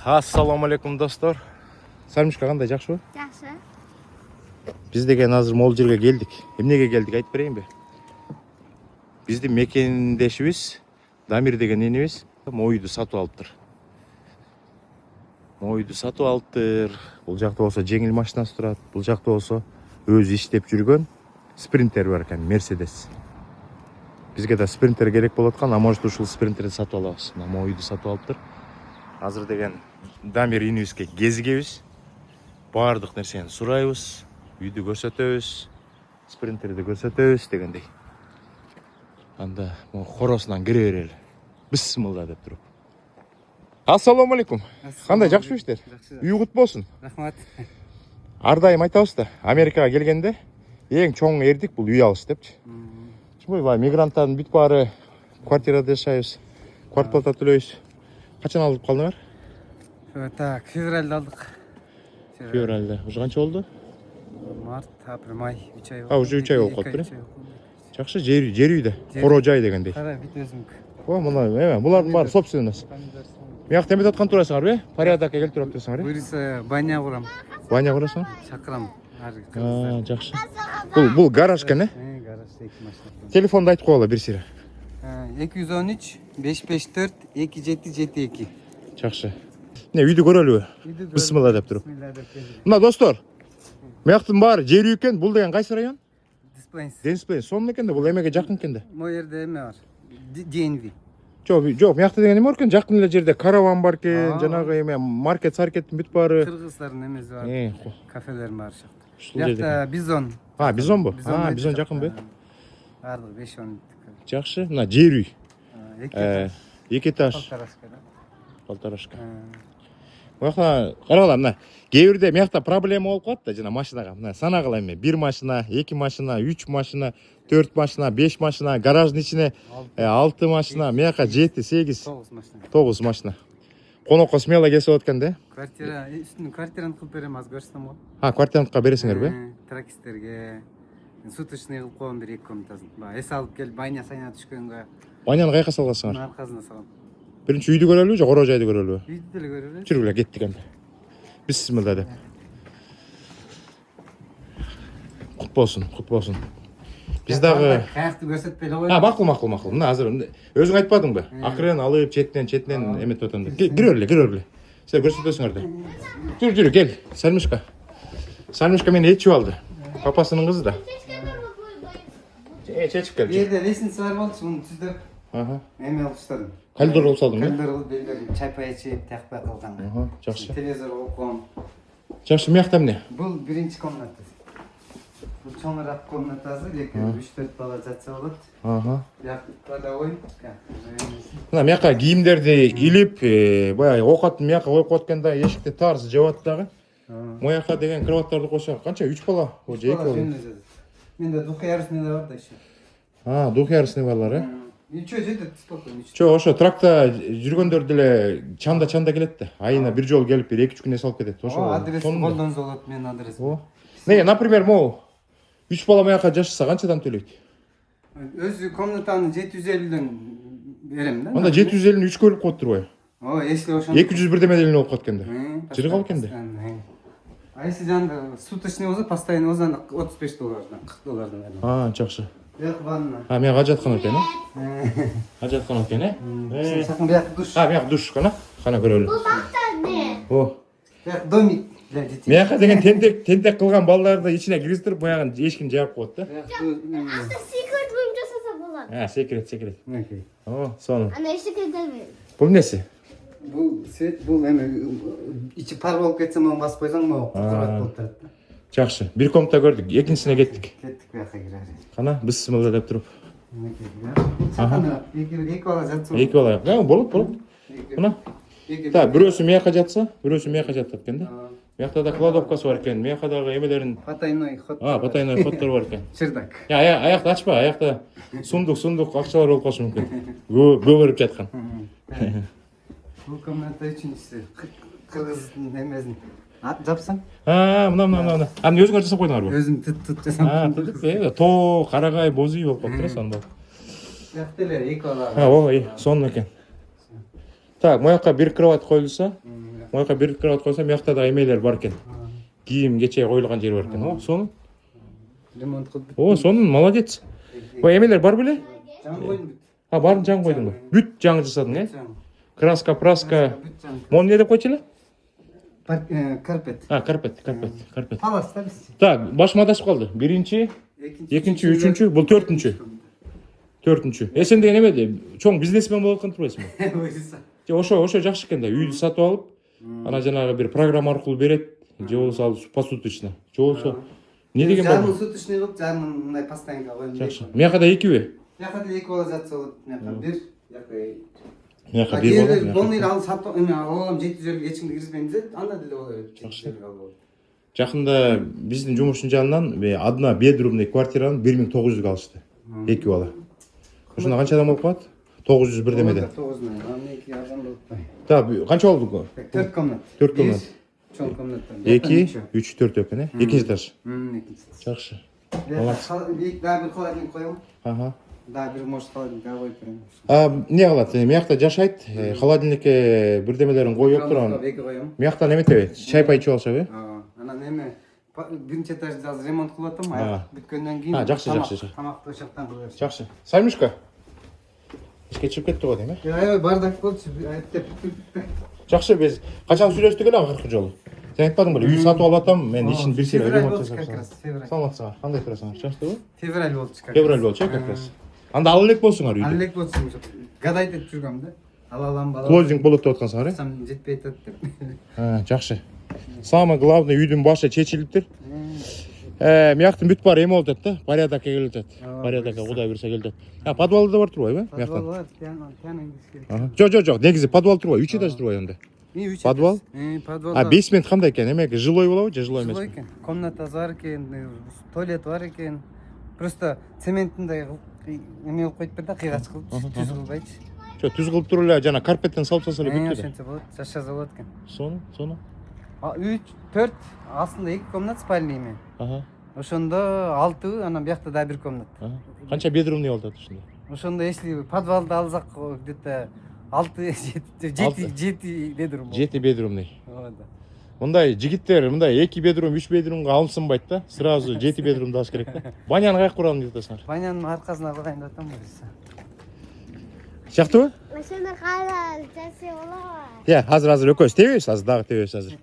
Assalamu alaikum dostlar. Sarmышка кандай, жакшыбы? Жакшы. Биз деген азыр могул жерге келдик. Эмнеге келдик айтып берейинби? Биздин мекендешибиз Дамир деген энебиз моюду сатып алыптыр. Моюду сатып алыптыр. Бул жакта болсо жеңил машинасы турат. Бул жакта болсо өзү иштеп жүргөн спринтер бар экен, Мерседес. Бизге да спринтер керек болуп аткан, а может ушул спринтерди сатып алабыз. Моюду сатып алыптыр. Азыр деген Дамир инибизге кезигебиз. Бардык нерсени сурайбыз, үйдү көрсөтөбүз, спринтерди көрсөтөбүз дегендей. Анда хоросунан кире берели. Бисмилла деп туруп. Ассаламу алейкум. Кандай, жакшыбы иштер? Үй кут болсун. Рахмат. Ар дайым айтабыз да, Америкага келгенде эң чоң эрдик бул үй алыш депчи. Чынбы, мигранттардын бүт баары квартирада жашайбыз, квартплата төлөйбүз. Качан алып калдыңар? Так, февральда алдык. Февральда. Уже канча болду? Март, апрель, май, 3 ай. Уже 3 ай болуп калыптыр. Жакшы, жер үйдө. Коро жай дегендей. Кара бит өзүмдүк. О, мына, булардын баары собственность. Мыякта эмне аткан турасыңар бе? Порядокко келип туруп атасыңар бе? Буюрса баня курам. Баня курасың? Чакырам. Жакшы. Бул гараж экен, Гараж, 2 машина. Телефонду айтып коела бир сире. 213 554 2772. Жакшы. Не, үйдү көрөлүбү? Бисмилла деп туруп. Мына достор, мыяктын баары жер үй экен. Бул деген кайсы район? Денисплейн. Сонун экен да, бул эмеге жакын экен да. Могу жерде эме бар. DNV. Жок, мыякта деген эме бар экен, жакын эле жерде караван бар экен, жанагы эме маркет саркеттин бүт баары. Кыргыздардын эмеси бар. Кафелер бар шакта. Ушул жерде. Бияқта Бизон. Бизонбу? Бизон жакынбы? Бардыгы 5-10. Жакшы. Мына жер үй. 2 этаж. Полторашка. Мына карагыла, мына кээ бирде мыякта проблема болуп калат да, жана машинага. Мына санагыла эми 1 машина, 2 машина, 3 машина, 4 машина, 5 машина, гараждын ичине 6 машина, мыяка 7, 8, 9 машина. Конокко смело кесип аткан да. Квартира, үстүнүн квартираны кылып берем, аз көрсөм го. Квартираныкка бересиңерби? Тракистерге, суточный кылып коем, 1-2 комнатасын. Эс алып келип, баня сайына түшкөнгө. Баняны кайка салгансыңар? Аркасына салам. Биринчи үйдү көрөлүбү же коро жайды көрөлүбү? Үйдү деле көрөлү. Жүргүлө кеттик эми. Бисмилла деп. Кут болсун. Биз дагы каякты көрсөтпөйлө койгон. Макул. Мына азыр өзүң айтпадыңбы? Акырын алып четинен эметип атам деп. Кире. Силер көрсөтөсүңөр да. Жүр, кел. Сальмышка мени ээрчип алды. Папасынын кызы да. Чечип кел. Бу жерде лестница бар болчу, муну түздөп. Эме кылыштырдым. Калидор кылып салдың, Калидор кылып белдердим, чай пай ичип, такпай калган. Жакшы. Телевизор коюп коем. Жакшы, мыякта эмне? Бул биринчи комната. Бул чоңураак комнатасы, лекин 3-4 бала жатса болот. Биякта да ой. Мына мыяка кийимдерди илип, баягы оокаттын мыяка коюп коет экен да, эшикти тарс жабат дагы. Мояка деген кроваттарды койсо, канча? 3 бала? Же 2 бала? Менде двухъярусный да бар да еще. Двухъярусный барлар, Ничего, жетет, спокойно. Ошо тракта жүргөндөр деле чанда келет да. Айына бир жолу келип, 1-2 күн эс алып кетет. Ошо. Адрес колдонсо болот, менин адресим. Не, например, могу 3 бала мыяка жашаса канчадан төлөйт? Өзү комнатаны 750ден берем да. Анда 750-ни 3 бөлүп коюп турбайбы? Если ошо 200 бирдеме деле болуп калат экен да. Жыры калып экен да. А если жанагы суточный болсо, постоянный болсо $35, $40 берем. Жакшы. Бияк ванна. Мыяка ажаткан экен, Ажаткан экен, Сакын бияк душ. Бияк душ кана көрөлү. Бул бакта эмне? Бияк домик для детей. Мыяка деген тентек кылган балдарды ичине киргизтирип, буягын эшикин жаап коет да. Анда секрет бөлүм жасаса болот. Секрет. Окей. Сону. Анда эшикте Бул эмнеси? Бул свет, бул эме ичи пар болуп кетсе, могу басып койсоң, могу курат болуп турат. Жакшы. Бир комната көрдүк, экинчисине кеттик. Кеттик бияка кирери. Кана, бисмилла деп туруп. Эки бала жатса. Эки бала. Болот. Мына. Так, бирөөсү мыяка жатса, бирөөсү мыяка жатат экен да. Мыякта да кладовкасы бар экен. Мыяка дагы эмелерин Потайной ход. Потайной ходдор бар экен. Чердак. Аякты ачпа, аякта сундук акчалар болуп калышы мүмкүн. Көбөрүп жаткан. Бул комната үчүнчүсү. Кыргыздын эмесин жапсаң? Мына. Аны өзүңөр жасап койдуңарбы? Өзүм түт жасам. Тоо, карагай, боз үй болуп калыптыр сан болуп. Биякта эле эки бала. Сонун экен. Так, моякка бир кровать коюлса, Мояка бириктерип алып койсом, мыякта да эмелер бар экен. Кийим, кече коюлган жер бар экен. О, сонун. Ремонт кылып. О, сонун, молодец. О, эмелер бар беле? Жаңы койдум бүт. Барын жаңы койдуңбу? Бүт жаңы жасадың, э? Краска, праска. Бүт жаңы. Мону не деп койчу эле? Карпет. Карпет. Палас да биз. Так, башым адашып калды. Биринчи, экинчи, үчүнчү, бул төртүнчү. Сен деген эме? Чоң бизнесмен болуп аткан турбайсыңбы? Ойса. Ошо жакшы экен да. Үйдү сатып алып, ана жанагы бир программа аркылуу берет. Же болбосо ал посуточно. Же болбосо не деген Жарым бар? суточный кылып, жарым мындай постоянка коюм. Жакшы. Мияка да экиби? Мияка да эки бала жатса болот. Мияка бир, Мияка бир бала. Бул нер ал сатып, эме алам 700 кечинде киргизбеймиз да, анда деле боло берет. Жакшы. Жакында биздин жумуштун жанынан одна бедрумный квартираны 1900 алышты. Эки бала. Ошондо канча адам болуп калат? 900 бирдемеден. 900. Анеки арзан болуп калат. Так, канча болду? 4 комнат. 4 комнат. Чоң комнаттар. 2, 3, 4 экен, э? Экинчи этаж. Экинчи. Жакшы. Молодец. Да, бир холодильник коем. Ага. Да, бир может холодильник коюп берем. Не кылат? Мыякта жашайт, холодильникке бирдемелерин коюп турган. Эки коем. Мыяктан эметеби? Чай пай ичип алышабы? Анан эме биринчи этажды азыр ремонт кылып атам, аяк бүткөндөн кийин. Жакшы. Тамакты ошоктон кыла берсин. Жакшы. Саймушка. Ишке чыгып кетти го дейм, э? Аябай бардак болчу, эптеп бүткүлүп. Жакшы, биз качан сүйлөштүк эле акыркы жолу. Сен айтпадың беле, үй сатып алып атам, мен ишин бир сыйра ремонт жасап. Саламатсыңар, кандай турасыңар? Жакшыбы? Февраль болчу. Февраль болчу, как раз. Анда ала элек болсуңар үйдү. Алек болсун. Гадайт этип жүргөм да. Ала алам, бала. Клозинг болот деп аткансыңар, э? Сам жетпей атат деп. Жакшы. Самый главный үйдүн башы чечилиптир. Мияктын бүт баары эме болуп атат да, порядокко келип атат. Порядокко Кудай буйрса келип атат. Подвалда бар турбайбы, мияктан? Подвал бар, пиано Жок, негизи подвал турбайбы, 3 этаж турбайбы анда. Подвал? Подвал. Бейсмент кандай экен? Эмеки жилой болобу же жилой эмеспи? Жилой экен. Комнатасы бар экен, туалет бар экен. Просто цементинде эме кылып коюп бер да, кыйгач кылып, түз кылбайчы. Түз кылып туруп эле жана карпеттен салып салса эле бүттү да. Ошентсе болот, жашаса болот экен. Сону. 3, 4, астында 2 комнат спальный эме. Ошондо 6, анан биякта да 1 комнат. Канча бедрумный болуп атат ошондо? Ошондо если подвалды алсак где-то 7 бедрум. 7 бедрумный. Ооба. Мындай жигиттер мындай 2 бедрум, 3 бедрумга алынсынбайт да. Сразу 7 бедрумду алыш керек да. Баняны каяк курам деп атасыңар? Банянын аркасына курайын деп атам буюрса. Сыяктыбы? Ошону кайра жасай болобу? Азыр экөөбүз тебебиз, дагы тебебиз азыр.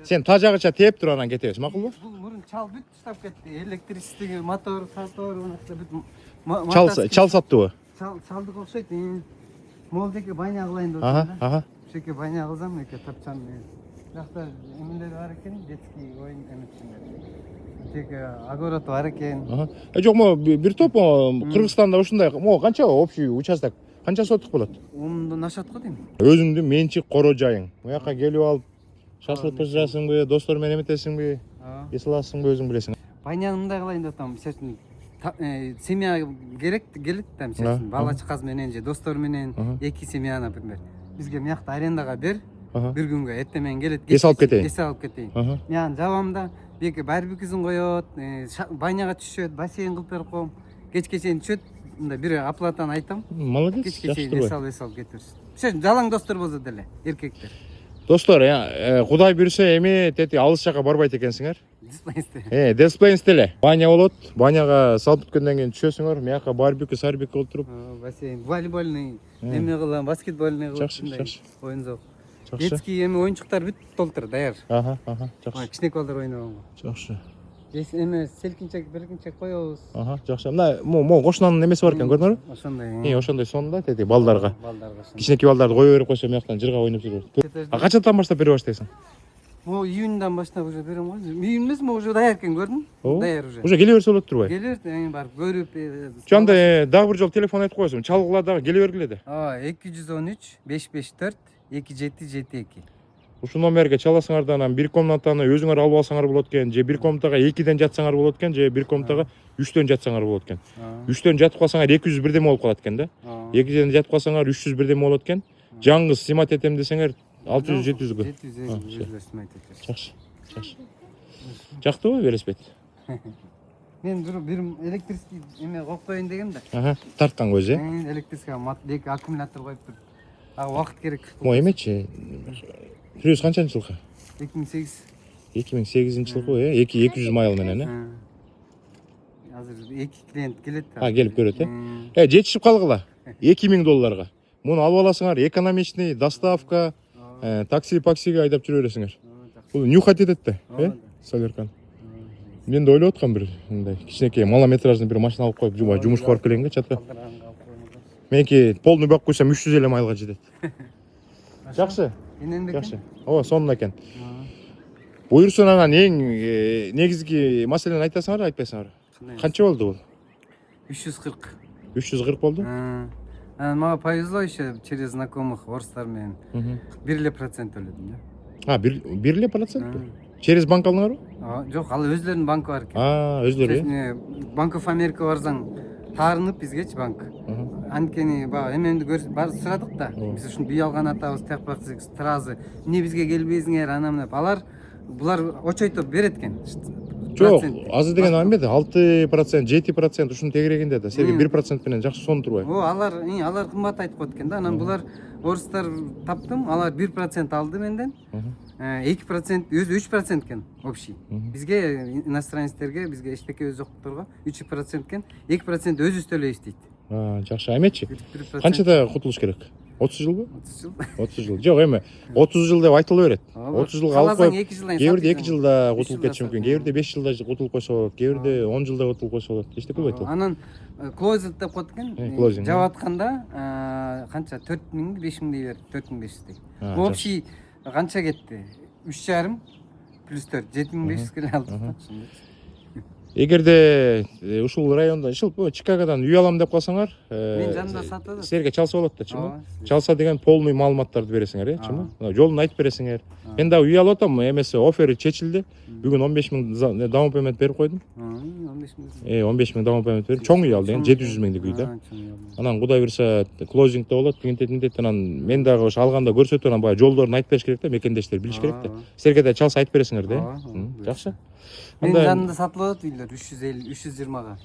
Сен та жагыча тээп туруп анан кетебиз, макулбу? Бул мурун чал бүт таштап кетти. Электричествоги, мотор, мынакта бүт. Чал саттыбы? Чалдык окшойт. Молдеке баня кылайын деп атам да. Ага. Ошеке баня кылсам, эке тапчан. Биякта эмелер бар экен, детский оюн эмесинде. Теке огород бар экен. Жок, бир топ Кыргызстанда ушундай, канча общий участок? Канча соток болот? 10дон ашат го дейм. Өзүңдүн менчик коро жайың. Буяка келип алып шашлык пышырасыңбы, достор менен эметесиңби? Эс аласыңбы, өзүң билесиң. Баняны мындай кылайын деп атам. Мисалы семья келет да, мисалы бала чакасы менен же достор менен 2 семья, например. Бизге мыякта арендага бер. Бир күнгө эртең келет. Эс алып кетейин. Эс алып кетейин. Мен жабам да, беки барбекюсун коет, баняга түшөт, бассейн кылып берип коем. Кечке чейин түшөт. Мында бир оплатаны айтам. Молодец. Кечке чейин эс алып кетирсиз. Мисалы жалаң достор болсо деле, эркектер. Достор, Кудай буйрса эми тети алыс жака барбайт экенсиңер. Дисплейнс деле. Баня болот. Баняга салып бүткөндөн кийин түшөсүңөр. Мияка барбекю, сарбекю болуп туруп. Бассейн, волейбольный, эме кылам, баскетбольный кылып. Жакшы. Оюн зал. Детский эме оюнчуктар бүт толтур, даяр. Жакшы. Кичинекей балдар ойногонго. Жакшы. Эме селкинчек, белгинчек коебуз. Жакшы. Мына могу кошунанын эмеси бар экен, көрдүңөрбү? Ошондой. Ошондой сонда тети балдарга. Кичинекей балдарды кое берип койсо, мыяктан жырга ойноп жүрөт. Качандан баштап бере баштайсың? Июньдан баштап уже берем го. Июнь эмес, уже даяр экен, көрдүң? Даяр уже. келе берсе болот турбайбы? Келе берет, барып көрүп. Жанда дагы бир жолу телефон айтып койсуң, чалгыла дагы келе бергиле да. 213 554 2772. Ушул номерге чаласыңар да анан бир комнатаны өзүңөр алып алсаңар болот экен, же бир комнатага 2ден жатсаңар болот экен, же бир комнатага 3дөн жатсаңар болот экен. 3дөн жатып калсаңар 200 бирдеме болуп калат экен да. 2ден жатып калсаңар 300 бирдеме болот экен. Жаңгыз симат этем десеңер 600-700гө. 700 симат этет. Жакшы. Жактыбы велосипед? Мен бир электрический эме коюп коеюн дегем да. Тарткан көзү. Электрический аккумулятор коюп туруп. Убакыт керек. Эмечи? Сүрөбүз канчанчы жылкы? 2008. 2008 жылкы э? 200 майл менен э? Азыр 2 клиент келет. Келип көрөт э? Жетишип калгыла. $2000. Муну алып аласыңар, экономичный, доставка, такси-паксиге айдап жүрө бересиңер. Бул нюхать этет да, солярканы. Мен да ойлоп аткам бир мындай кичинекей малометражный бир машина алып коюп жумушка барып келейинге чатка. Меники полный багып койсом 350 майлга жетет. Жакшы. Жакшы. Ооба, сонун экен. Буйрсун анан эң негизги маселени айтасыңарбы, айтпайсыңарбы? Канча болду бул? 340. 340 болду? Мага повезло еще через знакомых орустар менен 1% төлөдүм да. 1%? Через банк алдыңарбы? Жок, ал өзлөрүнүн банкы бар экен. Өздөрү. Банк оф Америка барсаң таарынып бизгечи банк. Анткени баягы эмемди барып сурадык да. Биз ушуну бий алган атабыз тияк баксак сразу эмне бизге келбейсиңер анан мына булар очойтуп берет экен. Жок, азыр деген эмеде 6%, 7% ушуну тегерегинде да. Серге 1% менен жакшы сонун турбайбы? Алар кымбат айтып коет экен да. Анан булар орустар таптым, алар 1% алды менден. 2% өзү 3% экен общий. Бизге иностранецтерге бизге эчтеке өз жокторго 3% экен. 2% өзүбүз төлөйбүз дейт. Жакшы, эметчи? Канчада кутулуш керек? 30 жылбы? 30 жыл. Жок, эми 30 жыл деп айтыла берет. 30 жылга алып коюп, кээ бирде 2 жылда кутулуп кетиши мүмкүн, кээ бирде 5 жылда кутулуп койсо болот, кээ бирде 10 жылда кутулуп койсо болот. Эчтеке болбойт. Анан клозинг деп коет экен. Жаап атканда канча 4000, 5000 дей берди, 4500 дей. Общий канча кетти? 3,5 плюс 4, 7500 келе алдык. Эгерде ушул райондо Чикагодан үй алам деп калсаңар, мен жанында сатып силерге чалса болот да, чынбы? Чалса деген полный маалыматтарды бересиңер, чынбы? Жолун айтып бересиңер. Мен да үй алып атам, эмеси оффери чечилди. Бүгүн 15 000 даун пеймент берип койдум. 15 000 даун пеймент берип, чоң үй алды, 700 000 үй да. Анан Кудай буйрса клозингде болот, тигинтет анан мен дагы ошо алганда көрсөтүп анан баягы жолдорун айтып бериш керек да, мекендештер билиш керек да. Силерге да чалса айтып бересиңер да. Жакшы. Менин жанымда сатылып атат үйлөр 320га.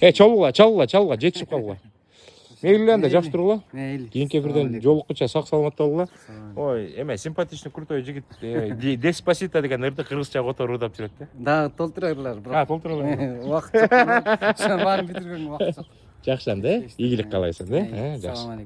320га, чалгыла, жетишип калгыла. Мейлі анда, жақсы тұрғыла. Мейлі. Кейінгі эфирден жолыққыча сақ саламатта болғыла. Ой, эме, симпатичный, крутой жігіт. Деспасито деген ырды қырғызша қотор ұрдап жүреді. Да, толтырарлар. Толтырарлар. Уақыт жоқ. Шын барын бітірген уақыт жоқ. Жақсы анда, игілік қалайсың, да? Жақсы.